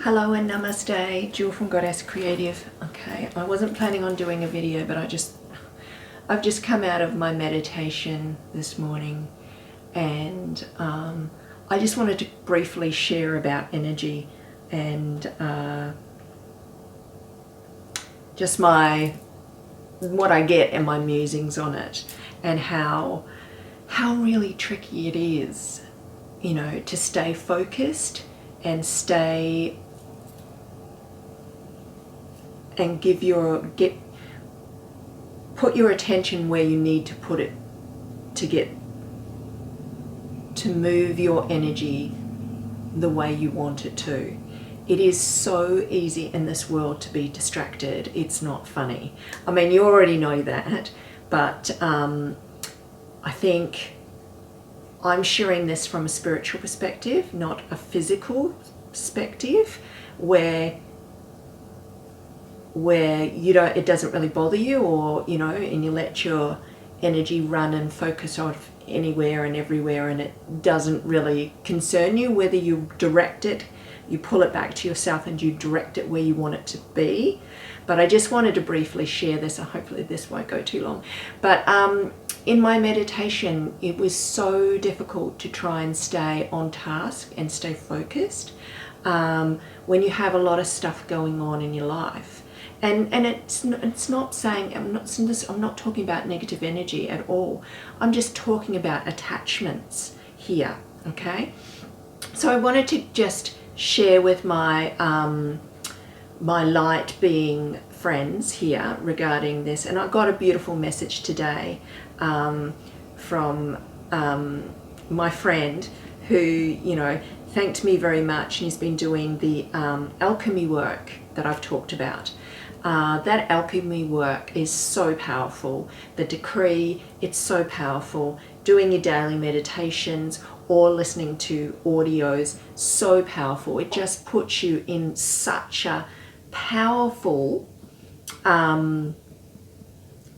Hello and namaste, Jewel from Goddess Creative. Okay, I wasn't planning on doing a video, but I've just come out of my meditation this morning, and I just wanted to briefly share about energy and just what I get and my musings on it, and how really tricky it is, to stay focused and stay and put your attention where you need to put it to move your energy the way you want it to. It is so easy in this world to be distracted. It's not funny. I mean, you already know that, but I think I'm sharing this from a spiritual perspective, not a physical perspective, where it doesn't really bother you, or and you let your energy run and focus off anywhere and everywhere, and it doesn't really concern you whether you direct it, you pull it back to yourself and you direct it where you want it to be. But I just wanted to briefly share this, and hopefully this won't go too long. But in my meditation, it was so difficult to try and stay on task and stay focused when you have a lot of stuff going on in your life. And it's not saying, I'm not talking about negative energy at all. I'm just talking about attachments here, okay? So I wanted to just share with my my light being friends here regarding this. And I got a beautiful message today from my friend who, thanked me very much, and he's been doing the alchemy work that I've talked about. That alchemy work is so powerful. The decree, it's so powerful. Doing your daily meditations or listening to audios, so powerful. It just puts you in such a powerful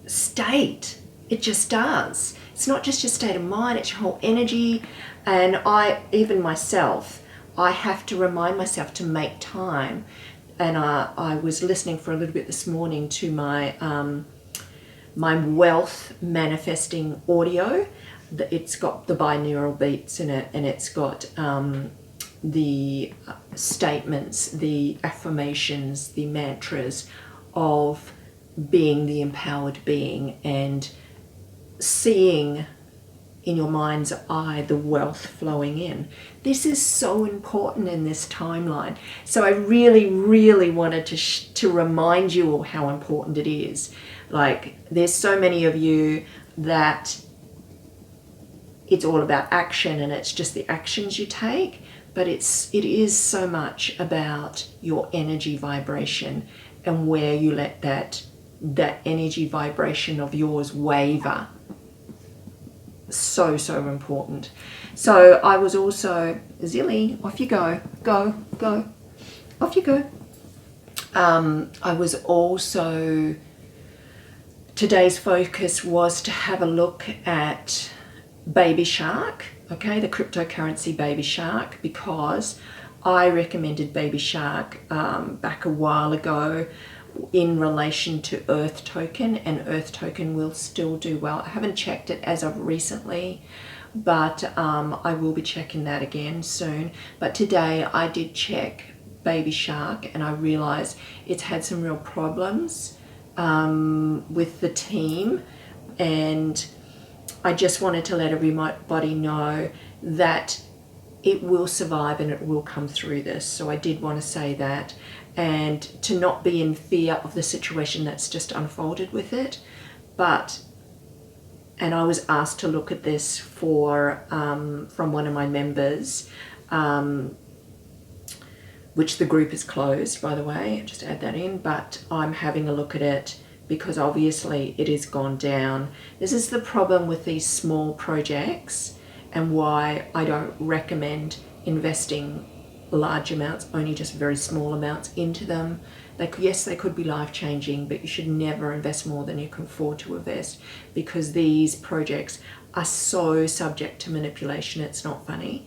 state. It just does. It's not just your state of mind, it's your whole energy. And I have to remind myself to make time. And I was listening for a little bit this morning to my my wealth manifesting audio. It's got the binaural beats in it, and it's got the statements, the affirmations, the mantras of being the empowered being, and seeing in your mind's eye the wealth flowing in. This is so important in this timeline. So I really, really wanted to remind you all how important it is. Like, there's so many of you that it's all about action, and it's just the actions you take, but it is so much about your energy vibration and where you let that energy vibration of yours waver. So important. So I was also, Zilly, off you go, off you go. I was also, today's focus was to have a look at Baby Shark, okay, the cryptocurrency Baby Shark, because I recommended Baby Shark back a while ago in relation to Earth Token, and Earth Token will still do well. I haven't checked it as of recently, but I will be checking that again soon. But today I did check Baby Shark, and I realized it's had some real problems with the team, and I just wanted to let everybody know that it will survive and it will come through this. So I did want to say that, and to not be in fear of the situation that's just unfolded with it. And I was asked to look at this from one of my members, which the group is closed, by the way, just add that in, but I'm having a look at it because obviously it has gone down. This is the problem with these small projects, and why I don't recommend investing large amounts, only just very small amounts into them. Yes, they could be life-changing, but you should never invest more than you can afford to invest, because these projects are so subject to manipulation, it's not funny.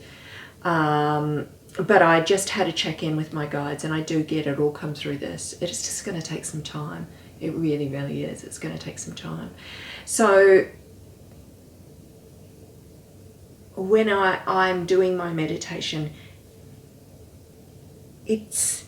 but I just had a check-in with my guides, and I do get it all come through this. It's just going to take some time. It really, really is. It's going to take some time. So when I'm doing my meditation, it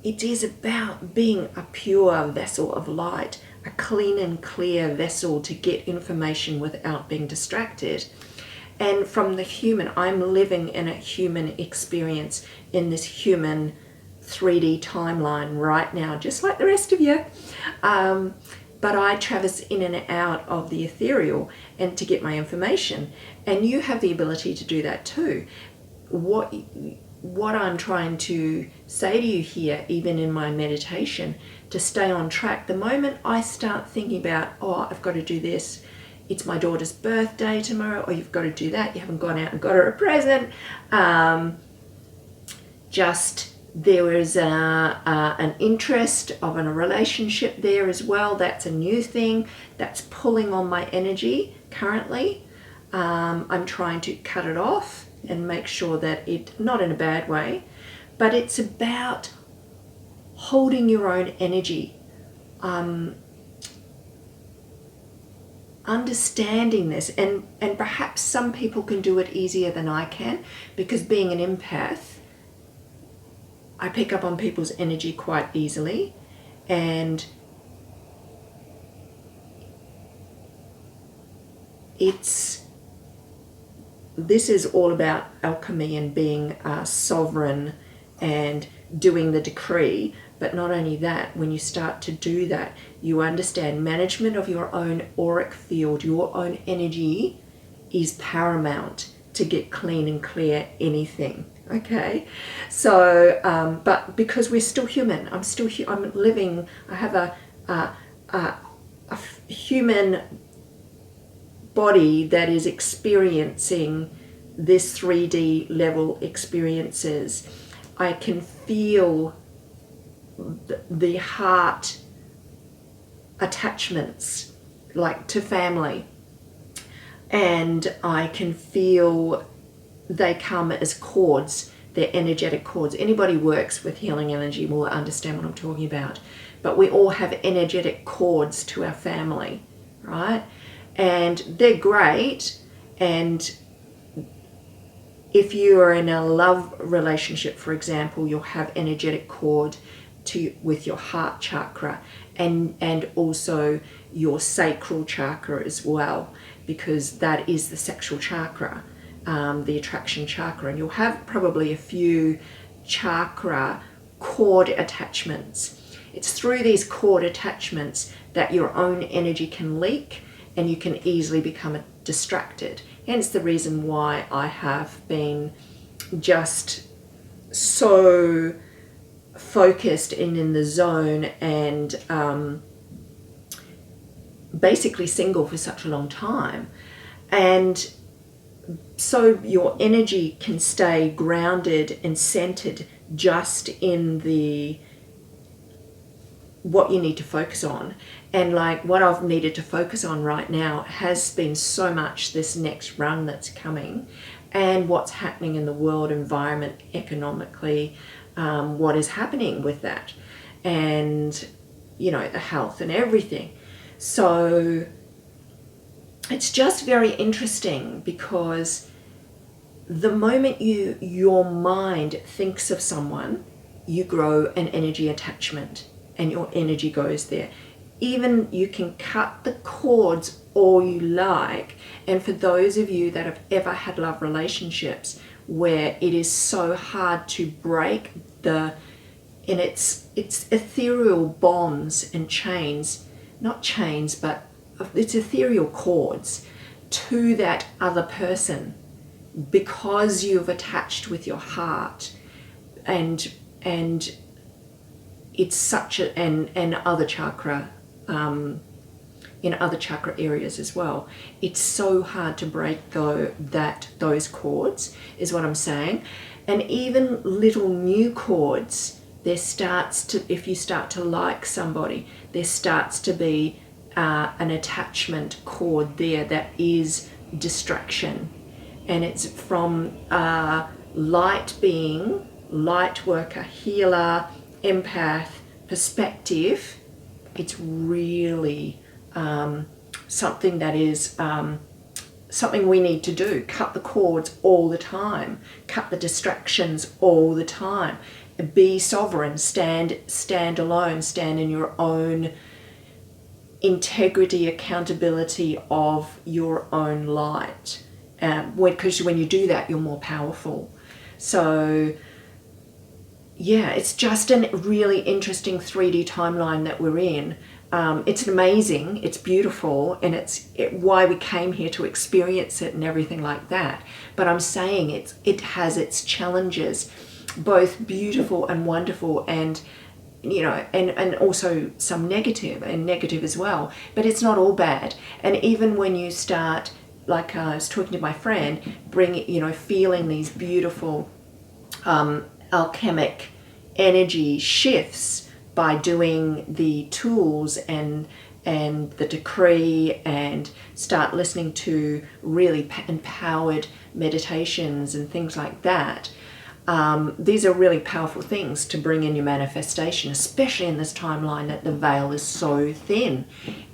is about being a pure vessel of light, a clean and clear vessel to get information without being distracted. And from the human, I'm living in a human experience in this human 3D timeline right now, just like the rest of you. But I traverse in and out of the ethereal and to get my information. And you have the ability to do that too. What I'm trying to say to you here, even in my meditation, to stay on track, the moment I start thinking about, oh, I've got to do this, it's my daughter's birthday tomorrow, or you've got to do that, you haven't gone out and got her a present, there is an interest of a relationship there as well. That's a new thing that's pulling on my energy currently. I'm trying to cut it off and make sure that it, not in a bad way, but it's about holding your own energy, understanding this, and perhaps some people can do it easier than I can, because being an empath, I pick up on people's energy quite easily, and this is all about alchemy and being sovereign and doing the decree. But not only that, when you start to do that, you understand management of your own auric field, your own energy is paramount to get clean and clear anything. Okay, so but because we're still human, I'm living. I have a human body that is experiencing this 3D level experiences. I can feel the heart attachments, like to family, and I can feel they come as cords. They're energetic cords. Anybody who works with healing energy will understand what I'm talking about. But we all have energetic cords to our family, right? And they're great. And if you are in a love relationship, for example, you'll have energetic cord with your heart chakra and also your sacral chakra as well, because that is the sexual chakra. The attraction chakra, and you'll have probably a few chakra cord attachments. It's through these cord attachments that your own energy can leak and you can easily become distracted. Hence the reason why I have been just so focused and in the zone and basically single for such a long time. And so your energy can stay grounded and centered just in what you need to focus on. And like what I've needed to focus on right now has been so much this next run that's coming, and what's happening in the world environment economically, what is happening with that, and the health and everything. So it's just very interesting, because the moment your mind thinks of someone, you grow an energy attachment and your energy goes there. Even you can cut the cords all you like. And for those of you that have ever had love relationships where it is so hard to break it's ethereal bonds and chains, not chains, but it's ethereal cords to that other person, because you've attached with your heart, and it's such a and other chakra in other chakra areas as well. It's so hard to break those cords, is what I'm saying. And even little new cords, if you start to like somebody, there starts to be an attachment cord there that is distraction. and it's from light being, light worker, healer, empath perspective. It's really something that is something we need to do. Cut the cords all the time, cut the distractions all the time, be sovereign, stand alone, stand in your own integrity, accountability of your own light, because when you do that, you're more powerful. So yeah, it's just a really interesting 3D timeline that we're in. It's amazing, it's beautiful, and it's why we came here to experience it and everything like that. But I'm saying it has its challenges, both beautiful and wonderful, and you know, and also some negative as well. But it's not all bad. And even when you start, like I was talking to my friend, feeling these beautiful alchemic energy shifts by doing the tools and the decree, and start listening to really empowered meditations and things like that. These are really powerful things to bring in your manifestation, especially in this timeline that the veil is so thin.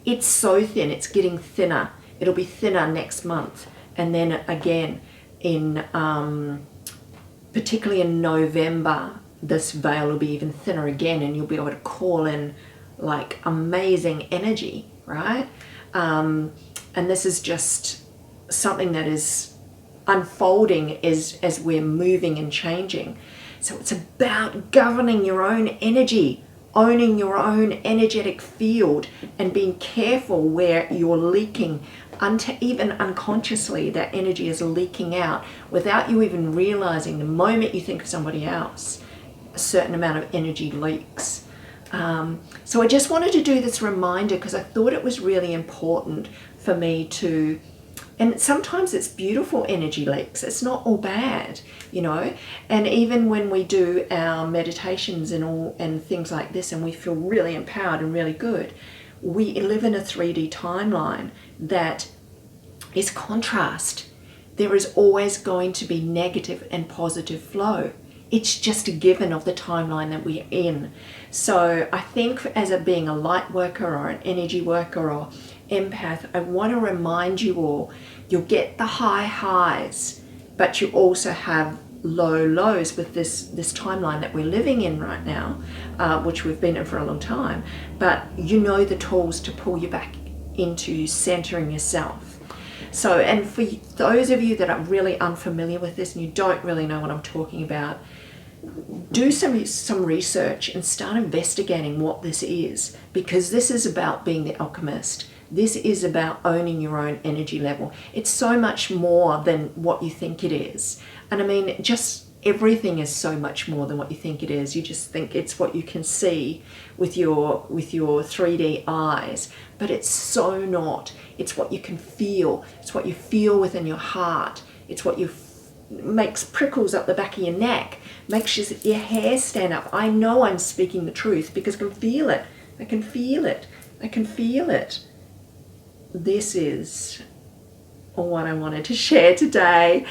It's so thin, it's getting thinner. It'll be thinner next month. And then again, particularly in November, this veil will be even thinner again, and you'll be able to call in like amazing energy, right? And this is just something that is unfolding as we're moving and changing. So it's about governing your own energy, owning your own energetic field, and being careful where you're leaking, even unconsciously that energy is leaking out without you even realizing. The moment you think of somebody else, a certain amount of energy leaks. So I just wanted to do this reminder because I thought it was really important for me to. And sometimes it's beautiful energy leaks. It's not all bad, you know. And even when we do our meditations and things like this, and we feel really empowered and really good, we live in a 3D timeline that is contrast. There is always going to be negative and positive flow. It's just a given of the timeline that we're in. So I think being a light worker or an energy worker or empath, I want to remind you all, you'll get the high highs, but you also have low lows with this timeline that we're living in right now, which we've been in for a long time. But you know the tools to pull you back into centering yourself. So, and for those of you that are really unfamiliar with this and you don't really know what I'm talking about, do some research and start investigating what this is, because this is about being the alchemist. This is about owning your own energy level. It's so much more than what you think it is. And I mean, just everything is so much more than what you think it is. You just think it's what you can see with your 3D eyes, but it's so not. It's what you can feel. It's what you feel within your heart. It's what makes prickles up the back of your neck, makes your hair stand up. I know I'm speaking the truth because I can feel it. I can feel it. I can feel it. This is what I wanted to share today.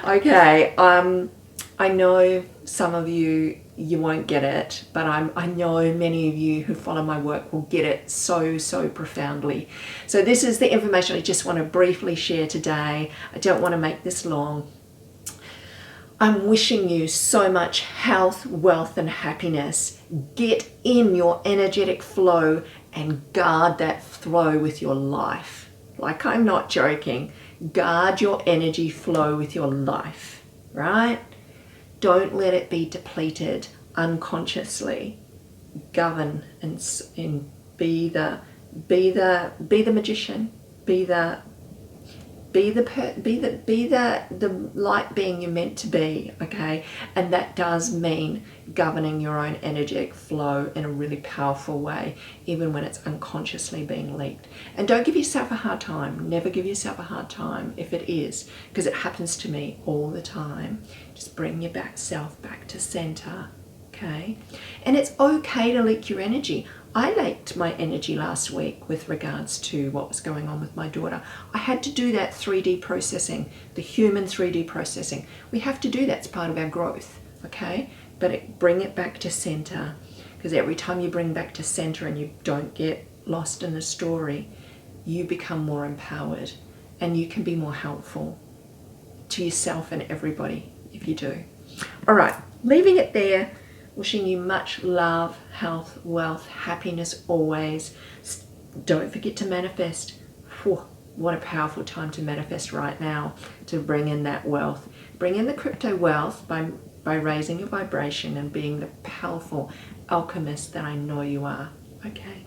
Okay, I know some of you won't get it, but I know many of you who follow my work will get it so profoundly. So this is the information I just want to briefly share today. I don't want to make this long. I'm wishing you so much health, wealth, and happiness. Get in your energetic flow and guard that flow with your life. Like, I'm not joking. Guard your energy flow with your life, right? Don't let it be depleted unconsciously. Govern and be the magician. Be the light being you're meant to be, okay? And that does mean governing your own energetic flow in a really powerful way, even when it's unconsciously being leaked. And don't give yourself a hard time. Never give yourself a hard time if it is, because it happens to me all the time. Just bring yourself back to center, okay? And it's okay to leak your energy. I lacked my energy last week with regards to what was going on with my daughter. I had to do that 3D processing, the human 3D processing. We have to do that, it's part of our growth, okay? But bring it back to center, because every time you bring back to center and you don't get lost in the story, you become more empowered and you can be more helpful to yourself and everybody if you do. All right, leaving it there. Wishing you much love, health, wealth, happiness always. Don't forget to manifest. Whew, what a powerful time to manifest right now, to bring in that wealth. Bring in the crypto wealth by raising your vibration and being the powerful alchemist that I know you are. Okay.